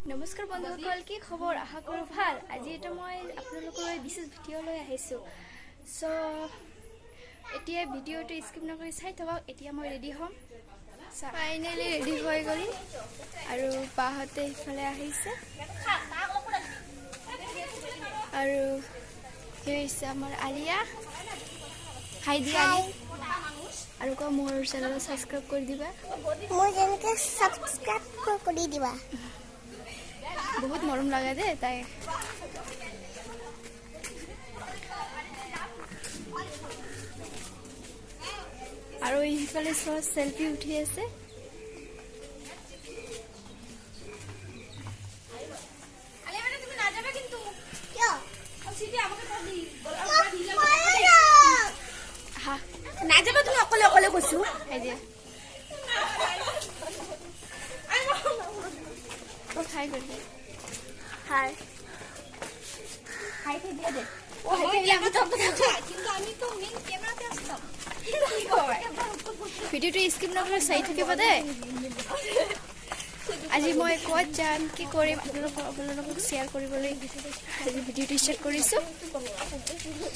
নমস্কাৰ বন্ধুসকল, কি খবৰ? আশা কৰোঁ ভাল। আজি এটা মই আপোনালোকৰ বিশেষ ভিডিঅ' লৈ আহিছোঁ। চ' এতিয়া ভিডিঅ'টো স্কিপ নকৰি চাই থাকক। এতিয়া মই ৰেডি হ'ম। ফাইনেলি ৰেডি হৈ গ'লো আৰু বাহঁতে ইফালে আহিছে আৰু কি হৈছে আমাৰ আলিয়া। হাই দিয়া আৰু কোৱা মোৰ চেনেল ছাবস্ক্ৰাইব কৰি দিবা। মোৰ চেনেলটো ছাবস্ক্ৰাইব কৰি দিবা। বহুত মৰম লাগে দে তাই। আৰু এইফালে চব চেলফি উঠি আছে। নাযাবা তুমি অকলে অকলে কৈছো। হাই কৰি হাই হাই দিয়ে দে। ভিডিঅ'টো স্কিপ নকৰি চাই থাকিব দেই। আজি মই ক'ত যাম, কি কৰিম আপোনালোকক শ্বেয়াৰ কৰিবলৈ আজি ভিডিঅ'টো ষ্টাৰ্ট কৰিছোঁ।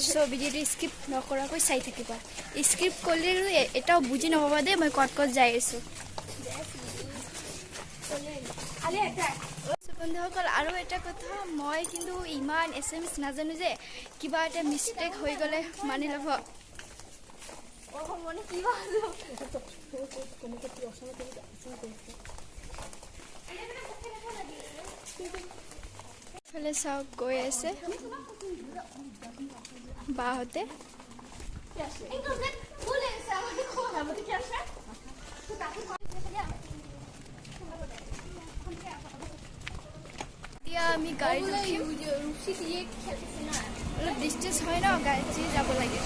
চ' ভিডিঅ'টো স্কিপ নকৰাকৈ চাই থাকিব। স্কিপ কৰিলেও এটাও বুজি নাপাবা দেই মই ক'ত ক'ত যাই আছোঁ। বন্ধুসকল, আৰু এটা কথা, মই কিন্তু ইমান SMS নাজানো যে কিবা এটা মিষ্টেক হৈ গ'লে মানি ল'ব। ফালে চাওক গৈ আছে বাহঁতে। এতিয়া আমি গাড়ীত উঠিম। অলপ ডিষ্টেঞ্চ হয় ন, গাড়ীত যাব লাগে।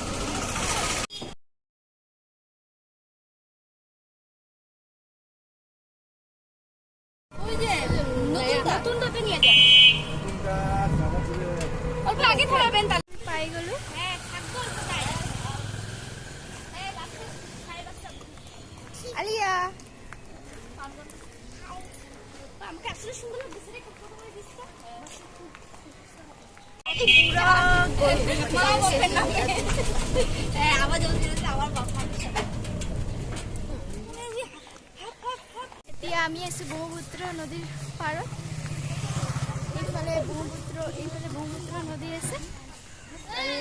পাই গলো। আলিয়া এতিয়া আমি আছো ব্ৰহ্মপুত্ৰ নদীৰ পাৰত। এইফালে ব্ৰহ্মপুত্ৰ নদী আছে আৰু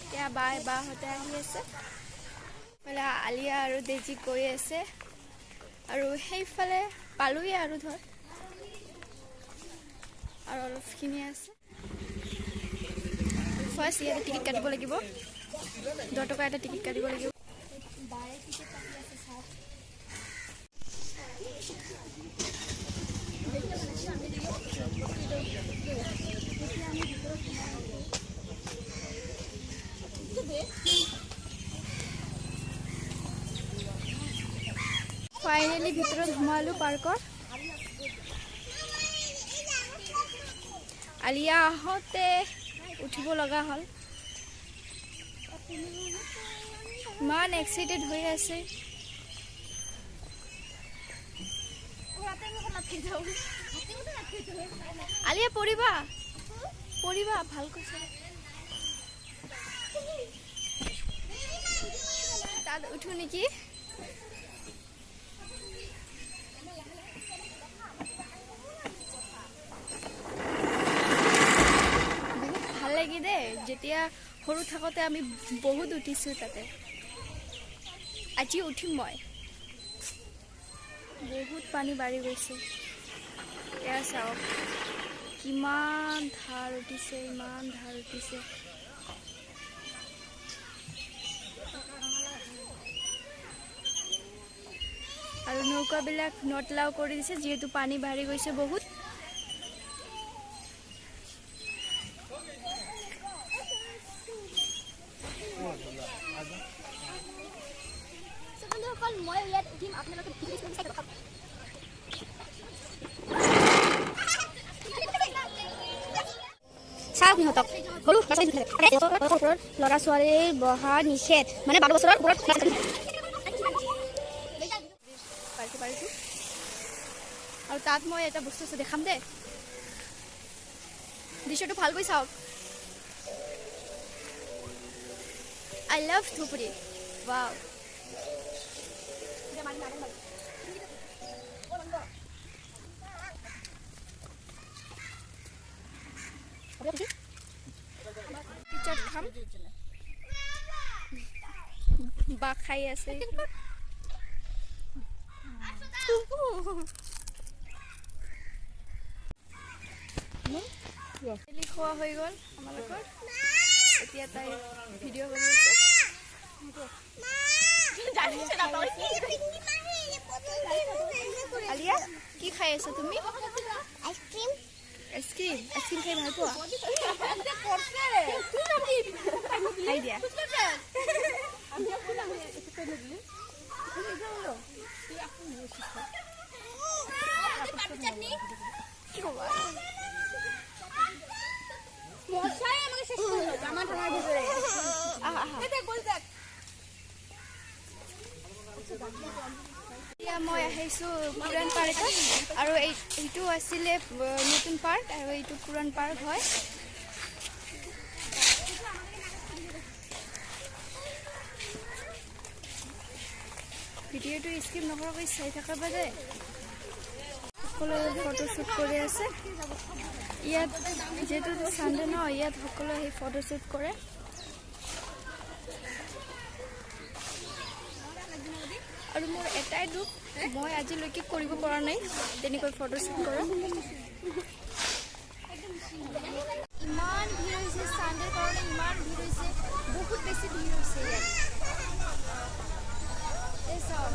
এতিয়া বাহঁতে আহি আছে। এইফালে আলিয়া আৰু দেজি গৈ আছে আৰু সেইফালে পালোৱে আৰু ধৰ আৰু অলপখিনি আছে। ফাৰ্ষ্ট ইয়াতে টিকেট কাটিব লাগিব, 10 টকা এটা টিকেট কাটিব লাগিব। ফাইনেলি ভিতৰত সোমালো পাৰ্কৰ। আলিয়া আহোঁতে উঠিব লগা হ'ল। ইমান এক্সাইটেড হৈ আছে। আলিয়া পৰিবা ভাল কৈছে। তাত উঠো নেকি? ভাল লাগি দেই, যেতিয়া সৰু থাকোঁতে আমি বহুত উঠিছোঁ তাতে। আজি উঠিম মই। বহুত পানী বাঢ়ি গৈছে। এয়া চাওক কিমান ধাৰ উঠিছে, ইমান ধাৰ উঠিছে। আৰু নৌকাবিলাক নটলাও কৰি দিছে যিহেতু পানী বাঢ়ি গৈছে বহুত। মই ইয়াত উঠিম, আপোনালোকে চাওক সিহঁতক ল'ৰা ছোৱালীৰ বহা নিষেধ, মানে 12 বছৰৰ ওপৰত। আৰু তাত মই এটা বস্তু আছে দেখাম দে দৃশ্যটো ভালকৈ চাওক I love ধুবুৰী wow পিছত খাম বা খাই আছে খোৱা হৈ গ'ল আমালোকৰ এতিয়া তাই ভিডিঅ' কৰি আছে আলিয়া কি খাই আছা তুমি আইসক্ৰিম আইসক্ৰিম আইসক্ৰিম খাই ভাল পোৱা খাই দিয়া কি ক'বা মই আহিছোঁ পুৰাণ পাৰ্কত আৰু এইটো আছিলে নতুন পাৰ্ক আৰু এইটো পুৰাণ পাৰ্ক হয় ভিডিঅ'টো স্কিপ নকৰাকৈ চাই থাকিবা দেই সকলোৱে ফটোশ্বুট কৰি আছে ইয়াত যেহেতু চানডে ন ইয়াত সকলোৱে আহি ফটোশ্বুট কৰে আৰু মোৰ এটাই দুখ মই আজিলৈকে কৰিব পৰা নাই তেনেকৈ ফটোশ্বুট কৰা ইমান ভিৰ হৈছে চানডেৰ কাৰণে ইমান ভিৰ হৈছে বহুত বেছি ভিৰ হৈছে ইয়াত এই চাওক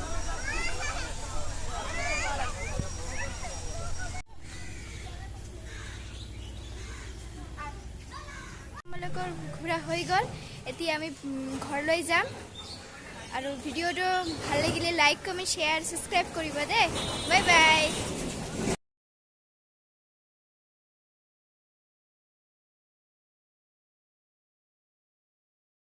আমালোকৰ ঘূৰা হৈ গ'ল এতিয়া আমি ঘৰলৈ যাম আৰু ভিডিঅ'টো ভাল লাগিলে লাইক কমেণ্ট শ্বেয়াৰ ছাবস্ক্ৰাইব কৰিবা দেই বাই বাই